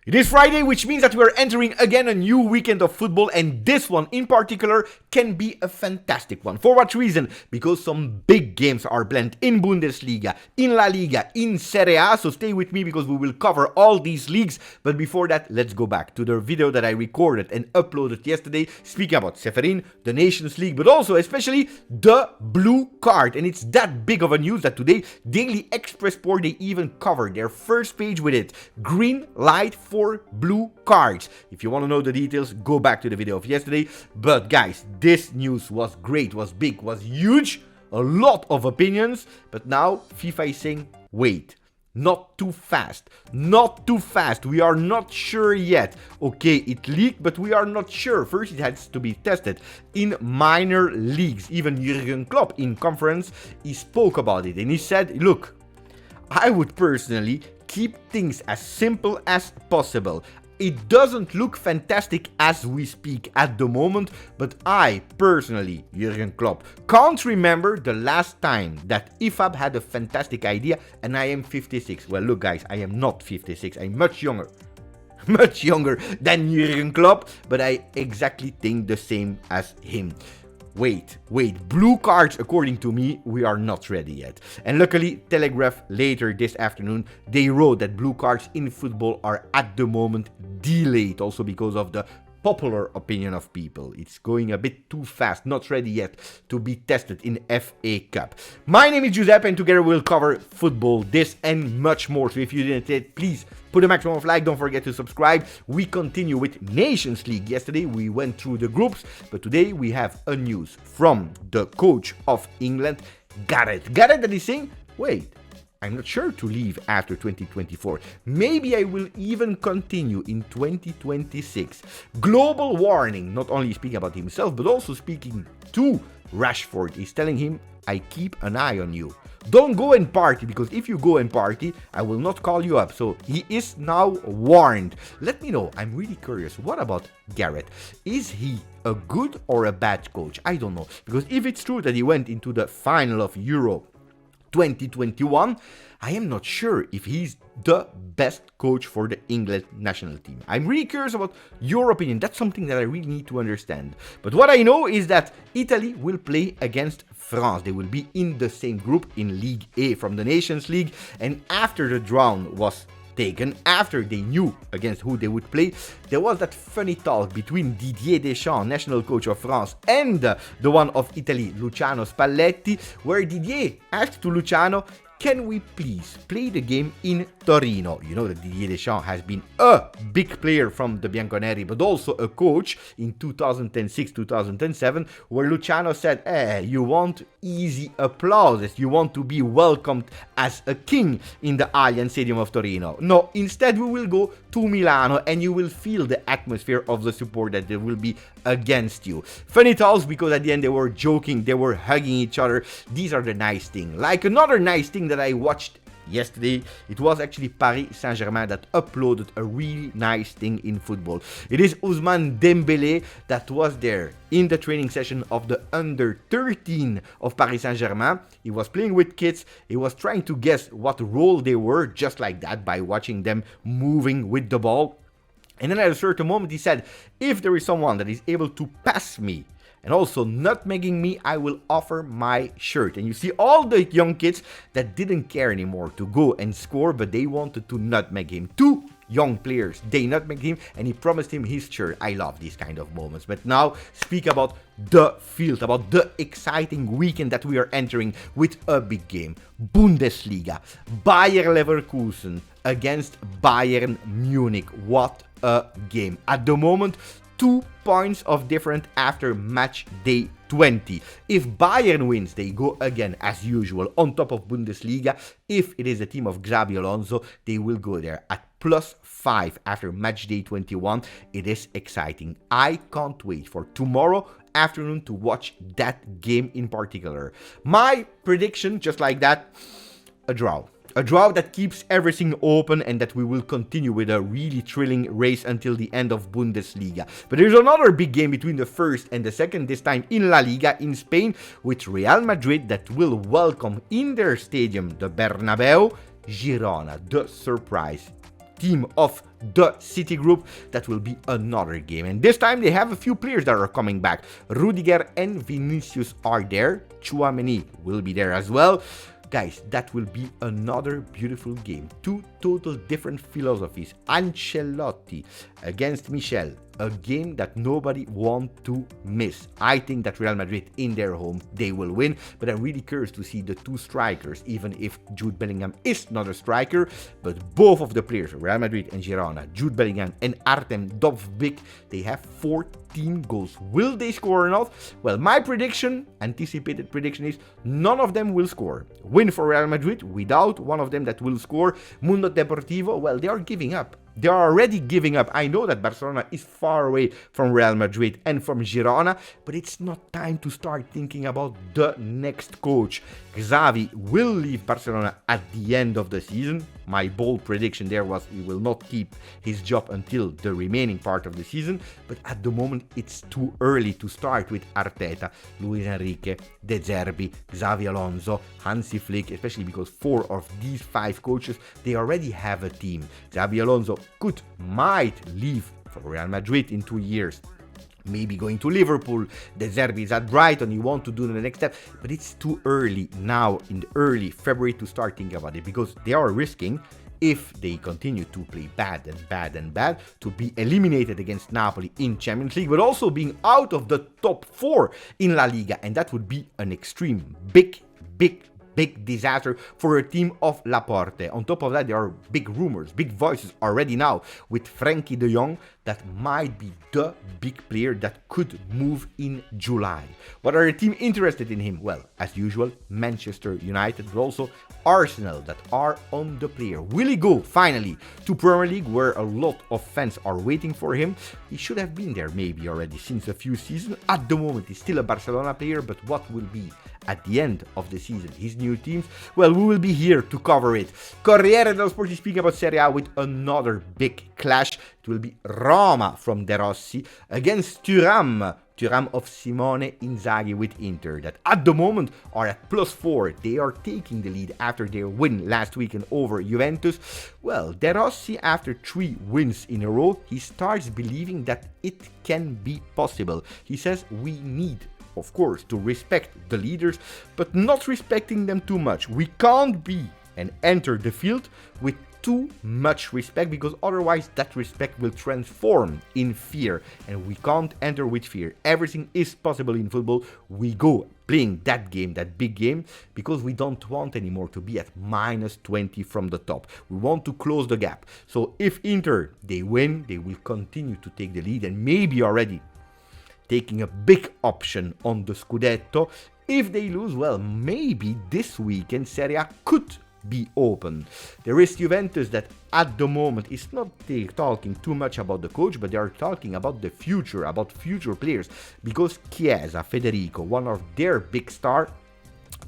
It is Friday, which means that we are entering again a new weekend of football, and this one in particular can be a fantastic one. For what reason? Because some big games are planned in Bundesliga, in La Liga, in Serie A, so stay with me because we will cover all these leagues. But before that, let's go back to the video that I recorded and uploaded yesterday, speaking about Seferin, the Nations League, but also especially the blue card. And it's that big of a news that today Daily Express Sport, they even covered their first page with it. Green light for blue cards. If you want to know the details, go back to the video of yesterday. But guys, this news was great, was big, was huge, a lot of opinions. But now FIFA is saying, wait, not too fast, not too fast. We are not sure yet. Okay, it leaked, but we are not sure. First, it has to be tested in minor leagues. Even Jurgen Klopp in conference, he spoke about it and he said, look, I would personally keep things as simple as possible. It doesn't look fantastic as we speak at the moment, but I personally, Jurgen Klopp, can't remember the last time that IFAB had a fantastic idea, and I am 56. Well, look guys, I am not 56, I'm much younger. Much younger than Jurgen Klopp, but I exactly think the same as him. Wait, blue cards, according to me, we are not ready yet. And luckily, Telegraph later this afternoon, they wrote that blue cards in football are at the moment delayed, also because of the popular opinion of people. It's going a bit too fast, not ready yet to be tested in FA Cup. My name is Giuseppe and together we'll cover football, this and much more. So if you didn't hit, please put a maximum of like, don't forget to subscribe. We continue with Nations League. Yesterday we went through the groups, but today we have a news from the coach of England, Gareth that is saying, wait, I'm not sure to leave after 2024. Maybe I will even continue in 2026. Global warning, not only speaking about himself, but also speaking to Rashford. He's telling him, I keep an eye on you. Don't go and party, because if you go and party, I will not call you up. So he is now warned. Let me know. I'm really curious. What about Gareth? Is he a good or a bad coach? I don't know. Because if it's true that he went into the final of Euro 2021, I am not sure if he's the best coach for the England national team. I'm really curious about your opinion. That's something that I really need to understand. But what I know is that Italy will play against France. They will be in the same group in League A from the Nations League. And after the draw was taken, after they knew against who they would play, there was that funny talk between Didier Deschamps, national coach of France, and the one of Italy, Luciano Spalletti, where Didier asked to Luciano, can we please play the game in Torino? You know that Didier Deschamps has been a big player from the Bianconeri, but also a coach in 2006-2007, where Luciano said, you want easy applauses, you want to be welcomed as a king in the Allianz Stadium of Torino. No, instead we will go to Milano and you will feel the atmosphere of the support that there will be against you. Funny talks, because at the end they were joking, they were hugging each other. These are the nice things. Like another nice thing that I watched yesterday, it was actually Paris Saint-Germain that uploaded a really nice thing in football. It is Ousmane Dembélé that was there in the training session of the under 13 of Paris Saint-Germain. He was playing with kids. He was trying to guess what role they were, just like that, by watching them moving with the ball. And then at a certain moment he said, if there is someone that is able to pass me and also nutmegging me, I will offer my shirt. And you see all the young kids that didn't care anymore to go and score, but they wanted to nutmeg him. Two young players, they nutmegged him and he promised him his shirt. I love these kind of moments. But now speak about the field, about the exciting weekend that we are entering with a big game. Bundesliga, Bayer Leverkusen against Bayern Munich. What a game. At the moment, 2 points of difference after match day 20. If Bayern wins, they go again as usual on top of Bundesliga. If it is the team of Xabi Alonso, they will go there at +5 after match day 21. It is exciting. I can't wait for tomorrow afternoon to watch that game in particular. My prediction, just like that, a draw. A draw that keeps everything open and that we will continue with a really thrilling race until the end of Bundesliga. But there's another big game between the first and the second, this time in La Liga in Spain, with Real Madrid that will welcome in their stadium, the Bernabeu, Girona, the surprise. team of the City Group, that will be another game. And this time they have a few players that are coming back. Rudiger and Vinicius are there. Tchouaméni will be there as well. Guys, that will be another beautiful game. Two total different philosophies. Ancelotti against Michel. A game that nobody want to miss. I think that Real Madrid in their home, they will win. But I'm really curious to see the two strikers, even if Jude Bellingham is not a striker. But both of the players, Real Madrid and Girona, Jude Bellingham and Artem Dovbyk, they have 14 goals. Will they score or not? Well, my prediction, anticipated prediction, is none of them will score. Win for Real Madrid without one of them that will score. Mundo Deportivo, well, they are giving up. They are already giving up. I know that Barcelona is far away from Real Madrid and from Girona, but it's not time to start thinking about the next coach. Xavi will leave Barcelona at the end of the season. My bold prediction there was he will not keep his job until the remaining part of the season, but at the moment it's too early to start with Arteta, Luis Enrique, De Zerbi, Xavi Alonso, Hansi Flick, especially because 4 of these 5 coaches, they already have a team. Xavi Alonso might leave for Real Madrid in 2 years. Maybe going to Liverpool. De Zerbi is at Brighton. You want to do the next step, but it's too early now in early February to start thinking about it, because they are risking, if they continue to play bad and bad, to be eliminated against Napoli in Champions League, but also being out of the top 4 in La Liga, and that would be an extreme big disaster for a team of Laporte. On top of that, there are big rumors, big voices already now with Frenkie de Jong that might be the big player that could move in July. What are the team interested in him? Well, as usual, Manchester United, but also Arsenal that are on the player. Will he go finally to Premier League, where a lot of fans are waiting for him? He should have been there maybe already since a few seasons. At the moment, he's still a Barcelona player, but what will be at the end of the season his new teams? Well, we will be here to cover it. Corriere dello Sport is speaking about Serie A with another big clash. It will be Roma from De Rossi against Thuram of Simone Inzaghi with Inter, that at the moment are at +4. They are taking the lead after their win last weekend over Juventus. Well, De Rossi, after 3 wins in a row, he starts believing that it can be possible. He says we need, of course, to respect the leaders, but not respecting them too much. We can't be and enter the field with too much respect, because otherwise that respect will transform in fear, and we can't enter with fear. Everything is possible in football. We go playing that game, that big game, because we don't want anymore to be at -20 from the top. We want to close the gap. So if Inter, they win, they will continue to take the lead and maybe already taking a big option on the Scudetto. If they lose, well, maybe this weekend Serie A could be open. There is Juventus that at the moment is not talking too much about the coach, but they are talking about the future, about future players, because Chiesa, Federico, one of their big stars,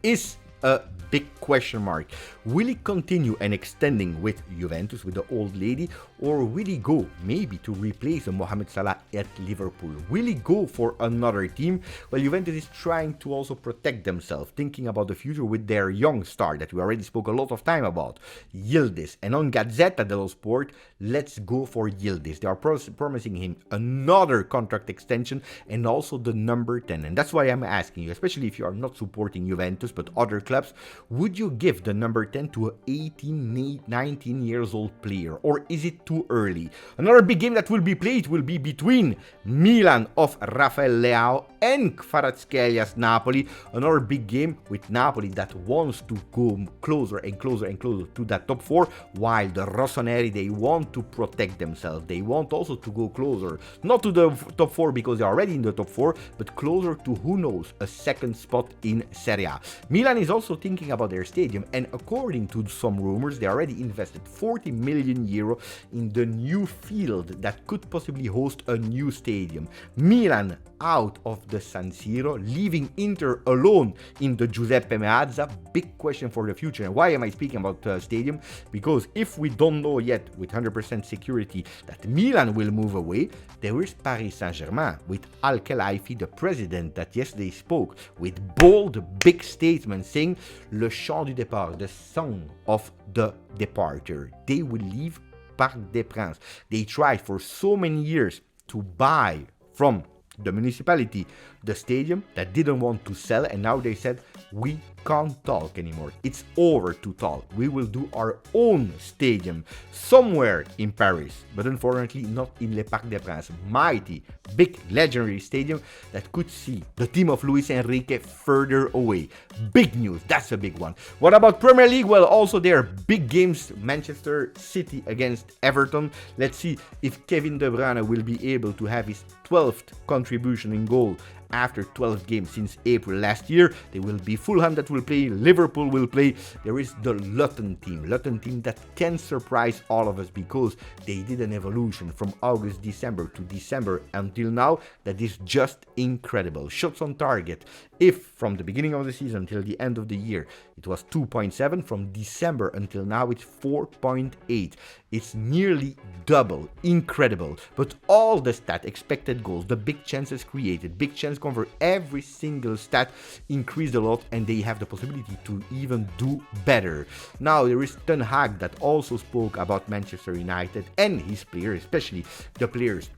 is a big question mark. Will he continue and extending with Juventus, with the old lady, or will he go maybe to replace Mohamed Salah at Liverpool? Will he go for another team? Well, Juventus is trying to also protect themselves, thinking about the future with their young star that we already spoke a lot of time about, Yildiz. And on Gazzetta dello Sport, let's go for Yildiz. They are promising him another contract extension and also the number 10. And that's why I'm asking you, especially if you are not supporting Juventus but other clubs, would you give the number 10 to an 18, 19 years old player, or is it too early? Another big game that will be played will be between Milan of Rafael Leao and Kvaratskhelia Napoli. Another big game with Napoli that wants to go closer and closer and closer to that top 4, while the Rossoneri, they want to protect themselves. They want also to go closer, not to the top 4 because they're already in the top 4, but closer to, who knows, a second spot in Serie A. Milan is also thinking about their stadium, and according to some rumors, they already invested 40 million euro in the new field that could possibly host a new stadium. Milan out of the San Siro, leaving Inter alone in the Giuseppe Meazza. Big question for the future. And why am I speaking about stadium? Because if we don't know yet with 100% security that Milan will move away, there is Paris Saint-Germain with Al-Khelaifi, the president, that yesterday spoke with bold, big statements saying le chant du départ, the song of the departure. They will leave Parc des Princes. They tried for so many years to buy from the municipality the stadium that didn't want to sell, and now they said we can't talk anymore. It's over to talk. We will do our own stadium somewhere in Paris, but unfortunately not in Le Parc des Princes. Mighty, big, legendary stadium that could see the team of Luis Enrique further away. Big news, that's a big one. What about Premier League? Well, also there are big games. Manchester City against Everton. Let's see if Kevin De Bruyne will be able to have his 12th contribution in goal after 12 games since April last year. There will be Fulham that will play, Liverpool will play. There is the Luton team that can surprise all of us because they did an evolution from August, December to December until now that is just incredible. Shots on target, if from the beginning of the season until the end of the year it was 2.7, from December until now it's 4.8. It's nearly double, incredible. But all the stat, expected goals, the big chances created, big chance convert, every single stat increased a lot, and they have the possibility to even do better. Now there is Ten Hag that also spoke about Manchester United and his players, especially the players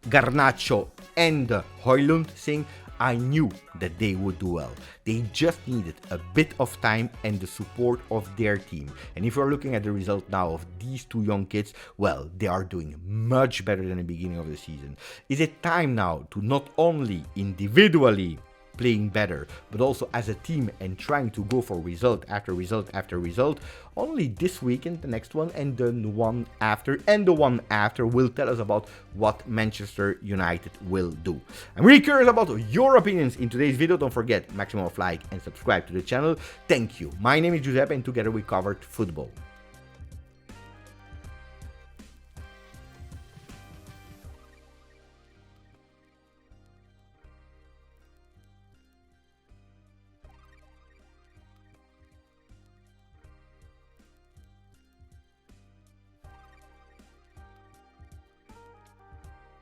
Garnacho and Højlund, saying I knew that they would do well. They just needed a bit of time and the support of their team. And if you're looking at the result now of these two young kids, well, they are doing much better than the beginning of the season. Is it time now to not only individually playing better, but also as a team and trying to go for result after result after result? Only this weekend, the next one, and the one after, and the one after will tell us about what Manchester United will do. I'm really curious about your opinions in today's video. Don't forget, maximum of like and subscribe to the channel. Thank you. My name is Giuseppe and together we covered football.